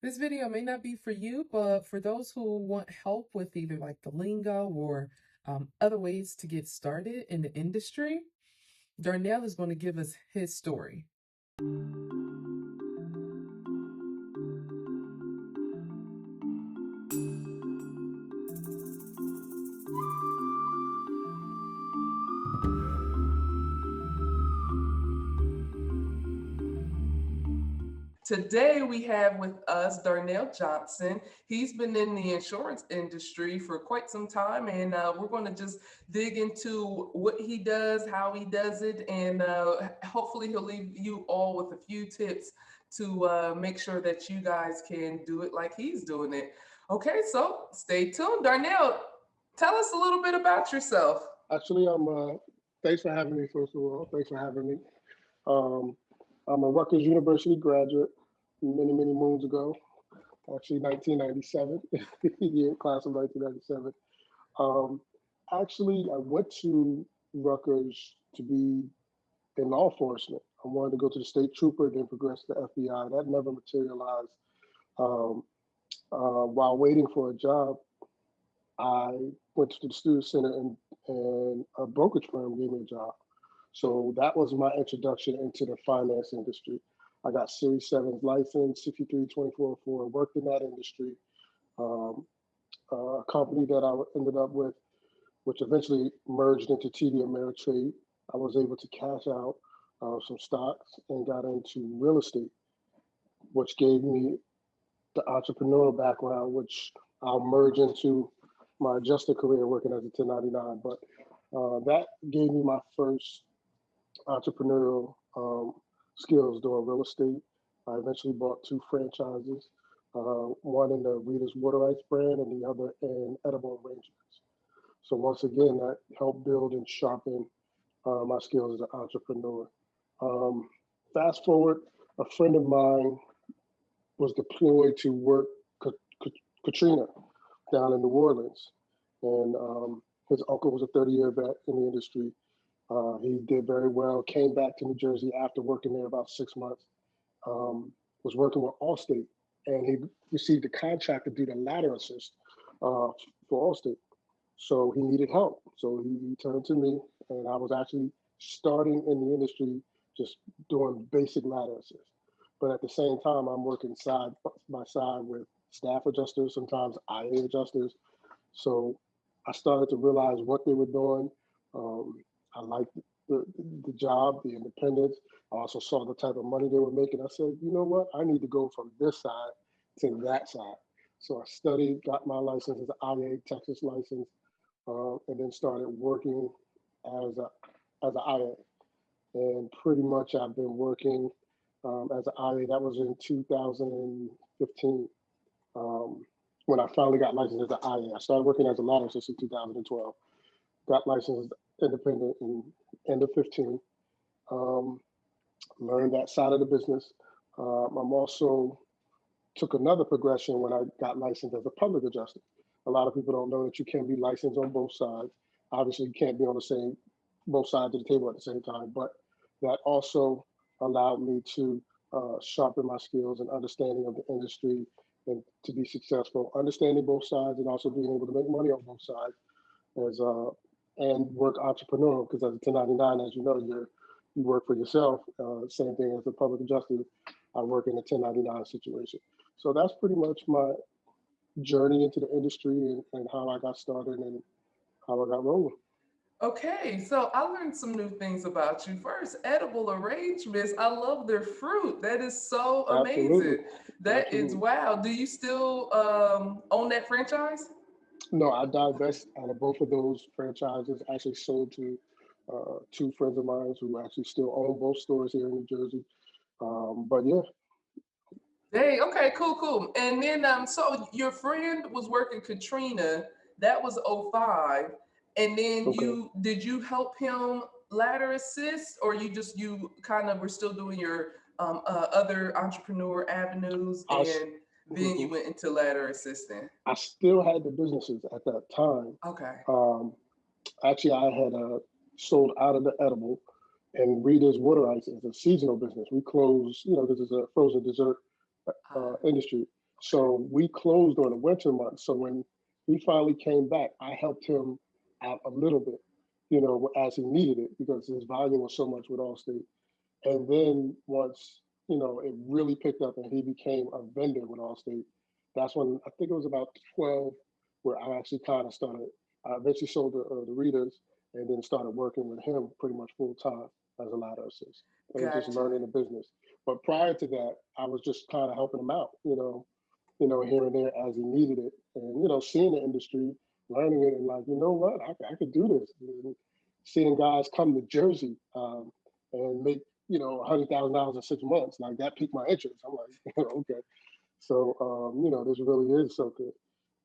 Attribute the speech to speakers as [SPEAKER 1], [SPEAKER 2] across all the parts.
[SPEAKER 1] This video may not be for you, but for those who want help with either like the lingo or other ways to get started in the industry, Darnell is going to give us his story. Today we have with us Darnell Johnson. He's been in the insurance industry for quite some time, and we're going to just dig into what he does, how he does it, and hopefully he'll leave you all with a few tips to make sure that you guys can do it like he's doing it. Okay, so stay tuned. Darnell, tell us a little bit about yourself.
[SPEAKER 2] Actually, thanks for having me, first of all. Thanks for having me. Um, I'm a Rutgers University graduate many, many moons ago, actually 1997, year class of 1997. Um, actually, I went to Rutgers to be in law enforcement. I wanted to go to the state trooper, then progress to the FBI. That never materialized. Um, while waiting for a job, I went to the student center and a brokerage firm gave me a job. So that was my introduction into the finance industry. I got Series 7 license, 632404, worked in that industry. Um, a company that I ended up with, which eventually merged into TD Ameritrade. I was able to cash out some stocks and got into real estate, which gave me the entrepreneurial background, which I'll merge into my adjuster career working as a 1099. But that gave me my first entrepreneurial skills doing real estate. I eventually bought two franchises, one in the Reader's Water Rights brand and the other in edible arrangements. So once again, that helped build and sharpen my skills as an entrepreneur. Um, Fast forward, a friend of mine was deployed to work Katrina down in New Orleans, and his uncle was a 30-year vet in the industry. He did very well. Came back to New Jersey after working there about 6 months. Was working with Allstate, and he received a contract to do the ladder assist for Allstate. So he needed help. So he turned to me, and I was actually starting in the industry, just doing basic ladder assist. But at the same time, I'm working side by side with staff adjusters, sometimes IA adjusters. So I started to realize what they were doing. Um, I liked the job, the independence. I also saw the type of money they were making. I said, you know what? I need to go from this side to that side. So I studied, got my license as an IA, Texas license, and then started working as a as an IA. And pretty much I've been working as an IA. That was in 2015 um, when I finally got licensed as an IA. I started working as a ladder since in 2012. Got licensed independent in end of 15. Um, Learned that side of the business. I'm also took another progression when I got licensed as a public adjuster. A lot of people don't know that you can be licensed on both sides. Obviously, you can't be on the same both sides of the table at the same time, but that also allowed me to sharpen my skills and understanding of the industry and to be successful, understanding both sides and also being able to make money on both sides as and work entrepreneurial because as a 1099, as you know, you work for yourself. Same thing as a public adjuster. I work in a 1099 situation. So that's pretty much my journey into the industry and how I got started and how I got rolling.
[SPEAKER 1] Okay, so I learned some new things about you. First, edible arrangements. I love their fruit. That is so
[SPEAKER 2] Absolutely.
[SPEAKER 1] amazing. That is
[SPEAKER 2] Absolutely.
[SPEAKER 1] wow. Do you still own that franchise?
[SPEAKER 2] No, I divest out of both of those franchises. Actually sold to two friends of mine who actually still own both stores here in New Jersey. But yeah,
[SPEAKER 1] Hey, okay, cool, cool. And then so your friend was working Katrina, that was '05. And then
[SPEAKER 2] okay.
[SPEAKER 1] you help him ladder assist, or you kind of were still doing your other entrepreneur avenues
[SPEAKER 2] I, s-
[SPEAKER 1] and then you
[SPEAKER 2] mhm.
[SPEAKER 1] went into ladder assisting?
[SPEAKER 2] I still had the businesses at that time.
[SPEAKER 1] Okay.
[SPEAKER 2] Um, Actually, I had sold out of the edible and Rita's Water Ice is a seasonal business. We close, you know, this is a frozen dessert
[SPEAKER 1] Uh,
[SPEAKER 2] industry. So we closed during the winter months. So when he finally came back, I helped him out a little bit, as he needed it because his volume was so much with Allstate. And then once, it really picked up and he became a vendor with Allstate, that's when I think it was about 12 where I actually kind of started. I eventually sold the readers and then started working with him pretty much full time as a ladder assist and just
[SPEAKER 1] Gotcha.
[SPEAKER 2] learning the business. But prior to that, I was just kind of helping him out, here and there as he needed it. And, seeing the industry, learning it, and like, you know what, I could do this. And seeing guys come to Jersey and make, $100,000 in 6 months, like that piqued my interest. I'm like, okay. So, this really is something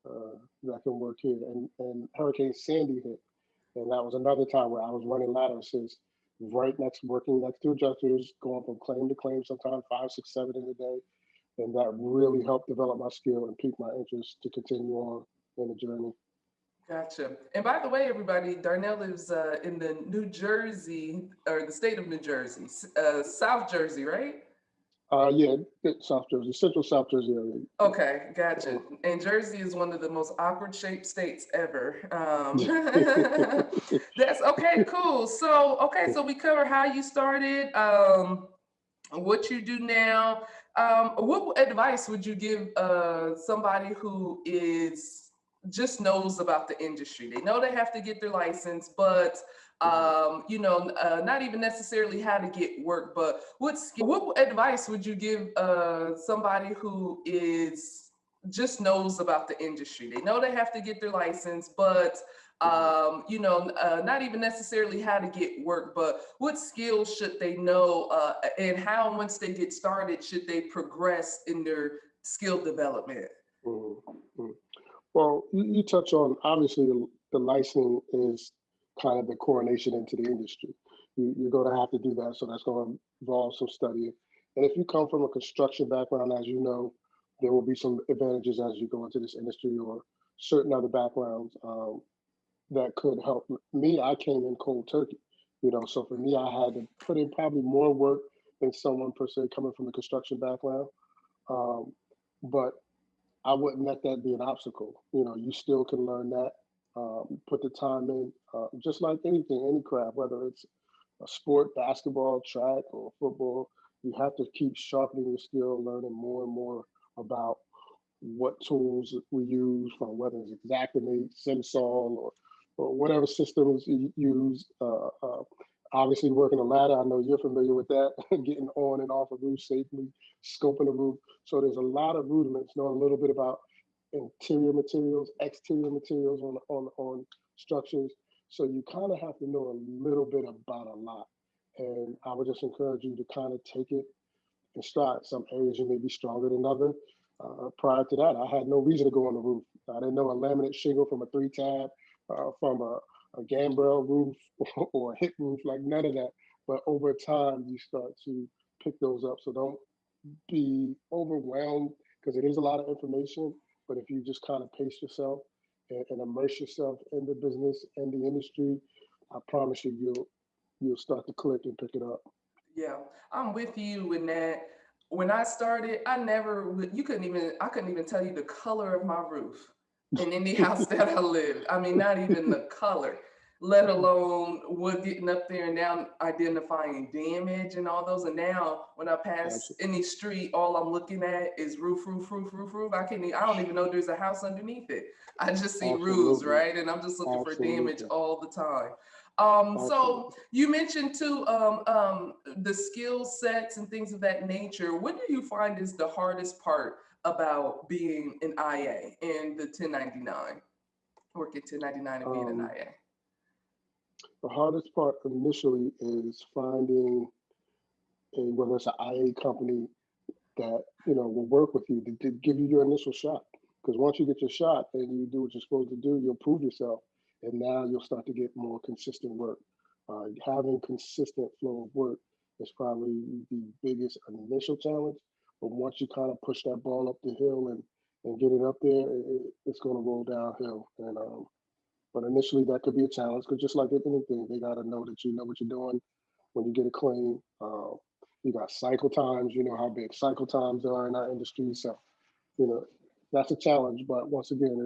[SPEAKER 2] that can work here. And Hurricane Sandy hit. And that was another time where I was running ladder assists working next to adjusters, going from claim to claim, sometimes 5, 6, 7 in a day. And that really helped develop my skill and pique my interest to continue on in the journey.
[SPEAKER 1] Gotcha. And by the way, everybody, Darnell lives in the New Jersey, or the state of New Jersey, South Jersey, right?
[SPEAKER 2] Yeah, South Jersey, Central South Jersey area.
[SPEAKER 1] Okay, gotcha. And Jersey is one of the most awkward shaped states ever. That's okay, cool. So we cover how you started, what you do now. What advice would you give somebody who is just knows about the industry? They know they have to get their license, but not even necessarily how to get work. But what advice would you give somebody who is just knows about the industry? They know they have to get their license, but not even necessarily how to get work, but what skills should they know, and how, once they get started, should they progress in their skill development?
[SPEAKER 2] Mhm. Well, you touch on obviously the licensing is kind of the coronation into the industry. You're going to have to do that, so that's going to involve some studying. And if you come from a construction background, as you know, there will be some advantages as you go into this industry or certain other backgrounds that could help. Me, I came in cold turkey, so for me, I had to put in probably more work than someone per se coming from a construction background. Um, but I wouldn't let that be an obstacle. You still can learn that, put the time in, just like anything, any craft, whether it's a sport, basketball, track, or football. You have to keep sharpening your skill, learning more and more about what tools we use, from whether it's Xactimate, SimSol, or whatever systems you use. Obviously, working a ladder, I know you're familiar with that, getting on and off a roof safely, scoping the roof. So there's a lot of rudiments, knowing a little bit about interior materials, exterior materials on structures. So you kind of have to know a little bit about a lot. And I would just encourage you to kind of take it in stride. Some areas you may be stronger than others. Prior to that, I had no reason to go on the roof. I didn't know a laminate shingle from a 3-tab, from a gambrel roof or a hip roof, like none of that. But over time, you start to pick those up. So don't be overwhelmed because it is a lot of information. But if you just kind of pace yourself and immerse yourself in the business and the industry, I promise you, you'll start to click and pick it up.
[SPEAKER 1] Yeah, I'm with you in that. When I started, I couldn't even tell you the color of my roof in any house that I lived. I mean, not even the color, let alone what getting up there and now identifying damage and all those. And now when I pass
[SPEAKER 2] Absolutely.
[SPEAKER 1] any street, all I'm looking at is roof, roof, roof, roof, roof. I don't even know there's a house underneath it. I just see roofs,
[SPEAKER 2] Absolutely.
[SPEAKER 1] right? And I'm just looking for damage
[SPEAKER 2] Absolutely.
[SPEAKER 1] all the time. So
[SPEAKER 2] Absolutely.
[SPEAKER 1] you mentioned too, the skill sets and things of that nature. What do you find is the hardest part about being an IA and the 1099, working 1099 and being an
[SPEAKER 2] Um,
[SPEAKER 1] IA?
[SPEAKER 2] the hardest part initially is finding whether it's an IA company that will work with you to give you your initial shot. Because once you get your shot and you do what you're supposed to do, you'll prove yourself, and now you'll start to get more consistent work. Having consistent flow of work is probably the biggest initial challenge. But once you kind of push that ball up the hill and get it up there, it's going to roll downhill. And but initially that could be a challenge because just like with anything, they got to know that you know what you're doing when you get a claim. You got cycle times. You know how big cycle times are in our industry. So you know, that's a challenge, but once again,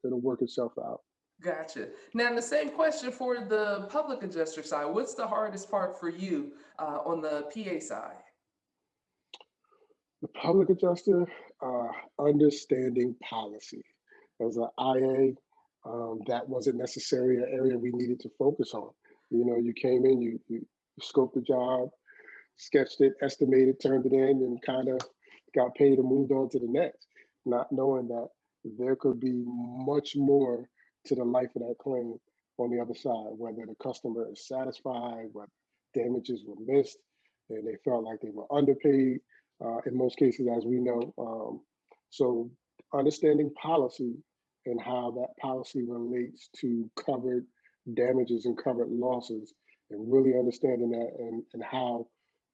[SPEAKER 2] it'll work itself out.
[SPEAKER 1] Gotcha. Now, the same question for the public adjuster side. What's the hardest part for you on the PA side?
[SPEAKER 2] The public adjuster, understanding policy. As an IA, that wasn't necessarily an area we needed to focus on. You came in, you scoped the job, sketched it, estimated, turned it in, and kind of got paid and moved on to the next, not knowing that there could be much more to the life of that claim on the other side, whether the customer is satisfied, whether damages were missed, and they felt like they were underpaid in most cases, as we know. So understanding policy and how that policy relates to covered damages and covered losses, and really understanding that, and how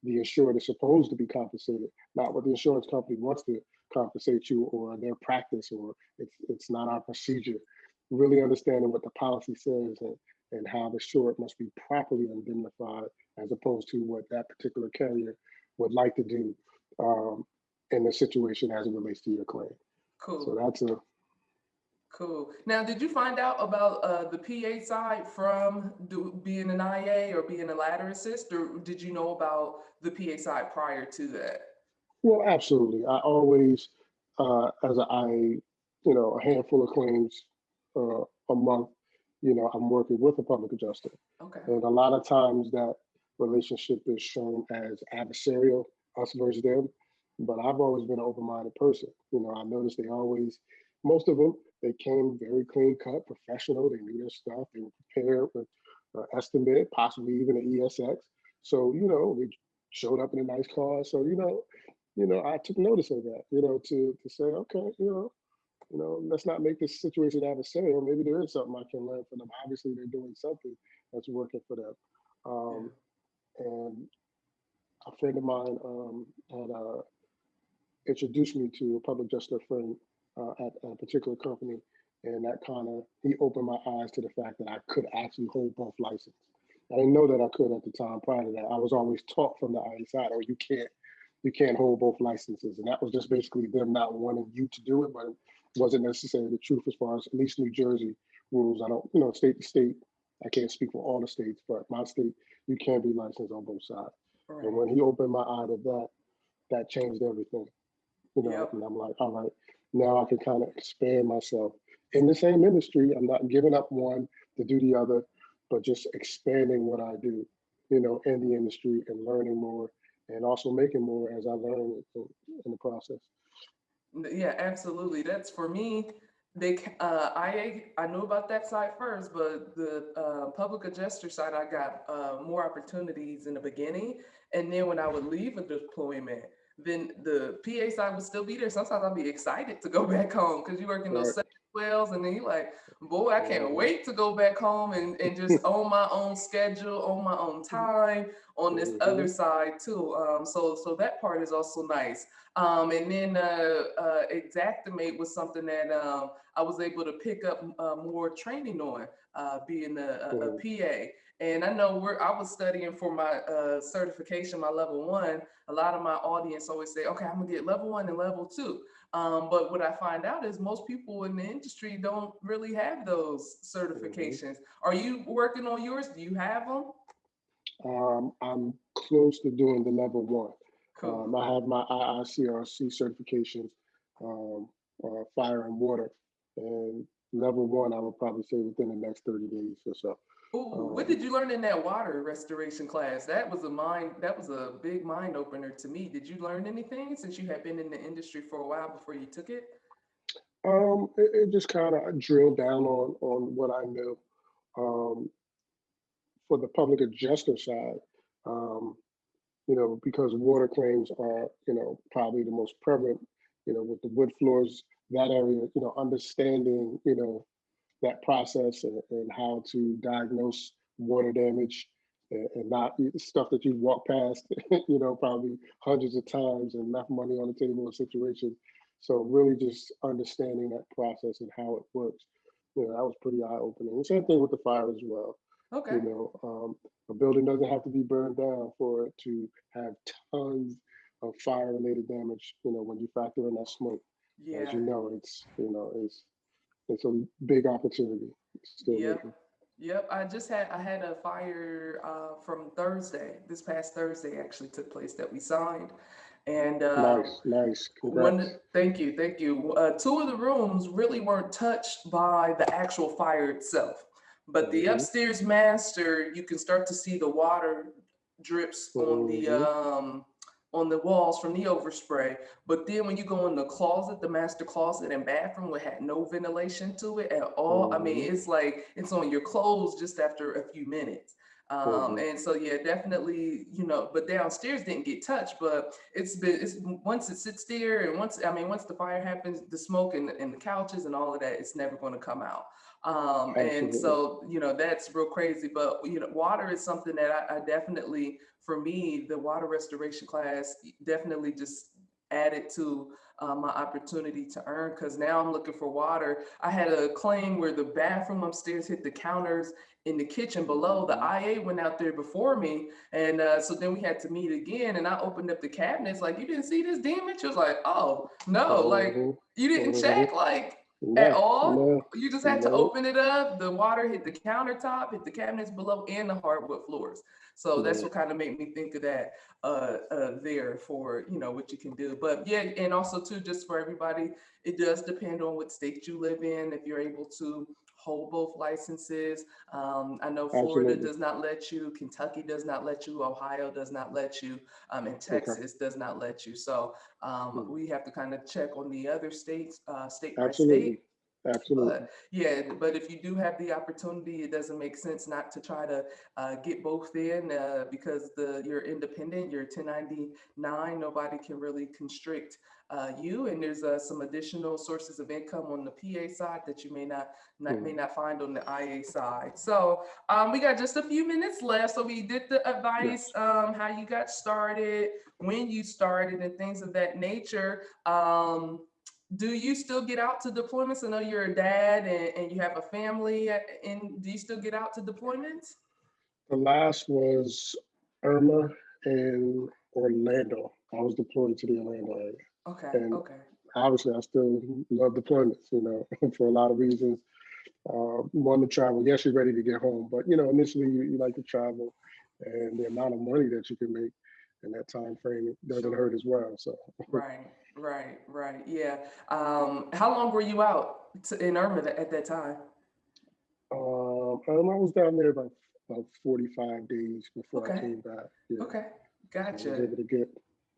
[SPEAKER 2] the insured is supposed to be compensated, not what the insurance company wants to compensate you or their practice, or it's not our procedure. Really understanding what the policy says, and how the insured must be properly indemnified as opposed to what that particular carrier would like to do in the situation as it relates to your claim. So
[SPEAKER 1] Cool.
[SPEAKER 2] that's a
[SPEAKER 1] Cool. Now, did you find out about the PA side from being an IA or being a ladder assist, or did you know about the PA side prior to that?
[SPEAKER 2] well, absolutely. I always, as an IA, a handful of claims a month, I'm working with a public adjuster.
[SPEAKER 1] Okay.
[SPEAKER 2] And a lot of times that relationship is shown as adversarial, us versus them. But I've always been an open-minded person. I noticed most of them, they came very clean cut, professional. They knew their stuff. They were prepared with estimate, possibly even an ESX. So, they showed up in a nice car. So, I took notice of that, to say, okay, let's not make this situation adversarial. Maybe there is something I can learn from them. Obviously, they're doing something that's working for them.
[SPEAKER 1] Yeah.
[SPEAKER 2] Um, and a friend of mine had introduced me to a public justice friend at a particular company, and that he opened my eyes to the fact that I could actually hold both licenses. I didn't know that I could at the time. Prior to that, I was always taught from the IA side, oh, you can't hold both licenses, and that was just basically them not wanting you to do it, but it wasn't necessarily the truth as far as at least New Jersey rules. I don't, state to state. I can't speak for all the states, but my state, you can be licensed on both sides. And
[SPEAKER 1] Right.
[SPEAKER 2] when he opened my eye to that, that changed everything.
[SPEAKER 1] Yep.
[SPEAKER 2] And I'm like, all right, now I can kind of expand myself in the same industry. I'm not giving up one to do the other, but just expanding what I do, in the industry, and learning more, and also making more as I learn in the process.
[SPEAKER 1] Yeah, absolutely. That's for me. I knew about that side first, but the public adjuster side, I got more opportunities in the beginning, and then when I would leave a deployment, then the PA side would still be there. Sometimes I'd be excited to go back home because you work in those
[SPEAKER 2] Right.
[SPEAKER 1] 7-12s, and then you're like, boy, I can't
[SPEAKER 2] Mhm.
[SPEAKER 1] wait to go back home and just own my own schedule, own my own time on this other
[SPEAKER 2] Mhm.
[SPEAKER 1] side too. So that part is also nice. And then Exactimate was something that I was able to pick up more training on, being a
[SPEAKER 2] Mhm.
[SPEAKER 1] PA. And I know I was studying for my certification, my level one. A lot of my audience always say, okay, I'm gonna get level one and level two. But what I find out is most people in the industry don't really have those
[SPEAKER 2] Mhm.
[SPEAKER 1] certifications. Are you working on yours? Do you have them?
[SPEAKER 2] I'm close to doing the level one.
[SPEAKER 1] Cool.
[SPEAKER 2] I have my IICRC certifications, um, fire and water, and level one I would probably say within the next 30 days or so.
[SPEAKER 1] Ooh, what
[SPEAKER 2] Um,
[SPEAKER 1] did you learn in that water restoration class? That was a big mind opener to me. Did you learn anything since you had been in the industry for a while before you took it?
[SPEAKER 2] it just kind of drilled down on what I knew. Um, for the public adjuster side, um, because water claims are, probably the most prevalent, with the wood floors, that area, understanding, that process, and how to diagnose water damage, and not stuff that you walk past, probably hundreds of times and left money on the table in a situation. So really just understanding that process and how it works, that was pretty eye opening. And same thing with the fire as well.
[SPEAKER 1] Okay.
[SPEAKER 2] You know, a building doesn't have to be burned down for it to have tons of fire related damage, when you factor in that smoke. As
[SPEAKER 1] Yeah.
[SPEAKER 2] you know, it's a big opportunity. Still
[SPEAKER 1] Yep.
[SPEAKER 2] looking.
[SPEAKER 1] Yep. I had a fire from Thursday. This past Thursday actually took place that we signed. And
[SPEAKER 2] Nice, nice. Congrats.
[SPEAKER 1] thank you, thank you. Two of the rooms really weren't touched by the actual fire itself, but the
[SPEAKER 2] Hmm.
[SPEAKER 1] upstairs master, you can start to see the water drips
[SPEAKER 2] Hmm.
[SPEAKER 1] on the walls from the overspray. But then when you go in the closet, the master closet and bathroom, it had no ventilation to it at all. I mean,
[SPEAKER 2] Hmm.
[SPEAKER 1] it's like it's on your clothes just after a few minutes.
[SPEAKER 2] Hmm.
[SPEAKER 1] And so yeah, definitely, but downstairs didn't get touched, but it's once it sits there and once the fire happens, the smoke and the couches and all of that, it's never going to come out. And
[SPEAKER 2] Absolutely.
[SPEAKER 1] so, that's real crazy. But, water is something that I definitely, for me, the water restoration class definitely just added to my opportunity to earn, because now I'm looking for water. I had a claim where the bathroom upstairs hit the counters in the kitchen below. The
[SPEAKER 2] Hmm.
[SPEAKER 1] IA went out there before me. And so then we had to meet again. And I opened up the cabinets like, you didn't see this damage? She was like, oh, no, like,
[SPEAKER 2] Hmm.
[SPEAKER 1] you didn't
[SPEAKER 2] Hmm.
[SPEAKER 1] check, like, at
[SPEAKER 2] No,
[SPEAKER 1] all.
[SPEAKER 2] no,
[SPEAKER 1] You just had to
[SPEAKER 2] no,
[SPEAKER 1] open it up. The water hit the countertop, hit the cabinets below, and the hardwood floors. So that's
[SPEAKER 2] yeah.
[SPEAKER 1] what kind of made me think of that there for what you can do. But yeah, and also too, just for everybody, it does depend on what state you live in. If you're able to hold both licenses, I know Florida
[SPEAKER 2] Absolutely.
[SPEAKER 1] does not let you, Kentucky does not let you, Ohio does not let you, and
[SPEAKER 2] Okay.
[SPEAKER 1] Texas does not let you. So
[SPEAKER 2] Mm.
[SPEAKER 1] we have to kind of check on the other states, state by
[SPEAKER 2] Absolutely.
[SPEAKER 1] state.
[SPEAKER 2] Absolutely.
[SPEAKER 1] But yeah, but if you do have the opportunity, it doesn't make sense not to try to get both in, because you're independent, you're 1099. Nobody can really constrict you, and there's some additional sources of income on the PA side that you may
[SPEAKER 2] Mm.
[SPEAKER 1] not find on the IA side. So we got just a few minutes left. So we did the advice,
[SPEAKER 2] Yes.
[SPEAKER 1] how you got started, when you started, and things of that nature. Do you still get out to deployments? I know you're a dad and you have a family, and do you still get out to deployments?
[SPEAKER 2] The last was Irma in Orlando. I was deployed to the Orlando area.
[SPEAKER 1] Okay,
[SPEAKER 2] And
[SPEAKER 1] okay.
[SPEAKER 2] obviously, I still love deployments, for a lot of reasons. Want to travel. Yes, you're ready to get home, but initially you like to travel, and the amount of money that you can make in that time frame it doesn't
[SPEAKER 1] Sure.
[SPEAKER 2] hurt as well. So,
[SPEAKER 1] Right, right, right. Yeah. How long were you out in Irma at that time?
[SPEAKER 2] I was down there about 45 days before I
[SPEAKER 1] Okay,
[SPEAKER 2] came back. Yeah,
[SPEAKER 1] okay.
[SPEAKER 2] so I was
[SPEAKER 1] Gotcha.
[SPEAKER 2] able to get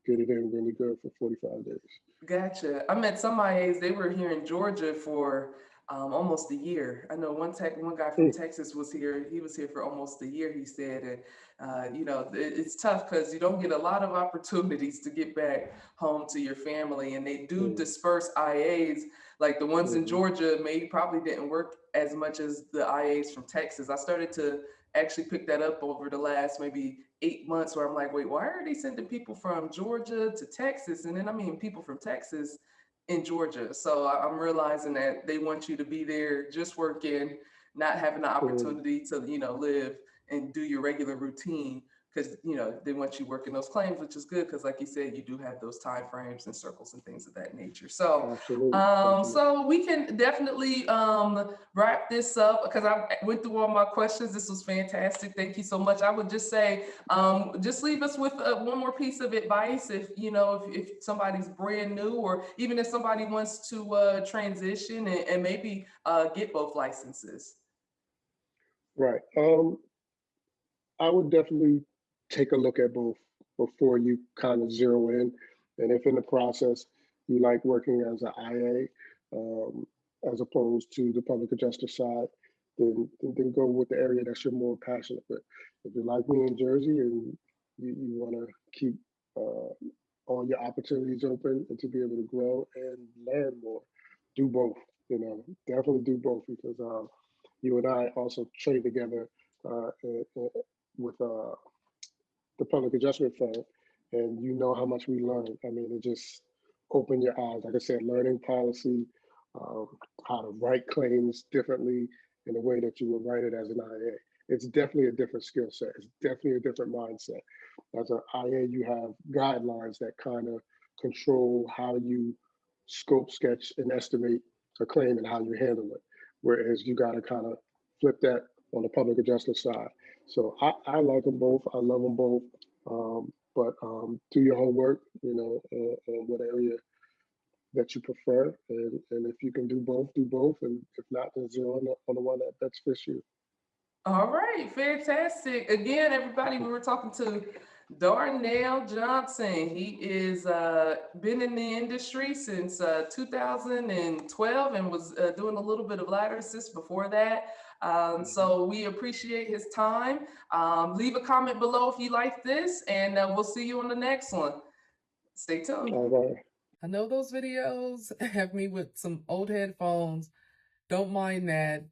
[SPEAKER 2] it in really good for 45 days.
[SPEAKER 1] Gotcha. I met some IAs, they were here in Georgia for almost a year. I know one guy from
[SPEAKER 2] Mm,
[SPEAKER 1] Texas was here. He was here for almost a year, he said. And, it's tough because you don't get a lot of opportunities to get back home to your family. And they do
[SPEAKER 2] mm,
[SPEAKER 1] disperse IAs, like the ones in
[SPEAKER 2] mhm,
[SPEAKER 1] Georgia, maybe probably didn't work as much as the IAs from Texas. I started to actually pick that up over the last maybe 8 months, where I'm like, wait, why are they sending people from Georgia to Texas? And then I mean people from Texas in Georgia. So I'm realizing that they want you to be there just working, not having the
[SPEAKER 2] mm.
[SPEAKER 1] opportunity to, live and do your regular routine, because they want you working those claims, which is good because like you said, you do have those time frames and circles and things of that nature. So
[SPEAKER 2] Absolutely, absolutely.
[SPEAKER 1] so we can definitely wrap this up, because I went through all my questions. This was fantastic. Thank you so much. I would just say, just leave us with one more piece of advice. If if somebody's brand new, or even if somebody wants to transition and maybe get both licenses.
[SPEAKER 2] Right. I would definitely take a look at both before you kind of zero in. And if in the process you like working as an IA, as opposed to the public adjuster side, then go with the area that you're more passionate with. If you're like me in Jersey and you want to keep uh, all your opportunities open and to be able to grow and learn more, do both. Definitely do both, because you and I also trained together with the public adjustment firm, and you know how much we learned. I mean, it just opened your eyes. Like I said, learning policy, um, how to write claims differently in the way that you would write it as an IA. It's definitely a different skill set. It's definitely a different mindset. As an IA, you have guidelines that kind of control how you scope, sketch, and estimate a claim and how you handle it. Whereas you got to kind of flip that on the public adjuster side. So I like them both. I love them both. But do your homework, on what area that you prefer. And if you can do both, do both. And if not, then zero on the one that best fits you.
[SPEAKER 1] All right, fantastic. Again, everybody, we were talking to Darnell Johnson. He is been in the industry since 2012 and was doing a little bit of ladder assist before that. So we appreciate his time. Leave a comment below if you like this, and we'll see you on the next one. Stay tuned.
[SPEAKER 2] All right.
[SPEAKER 1] I know those videos have me with some old headphones. Don't mind that.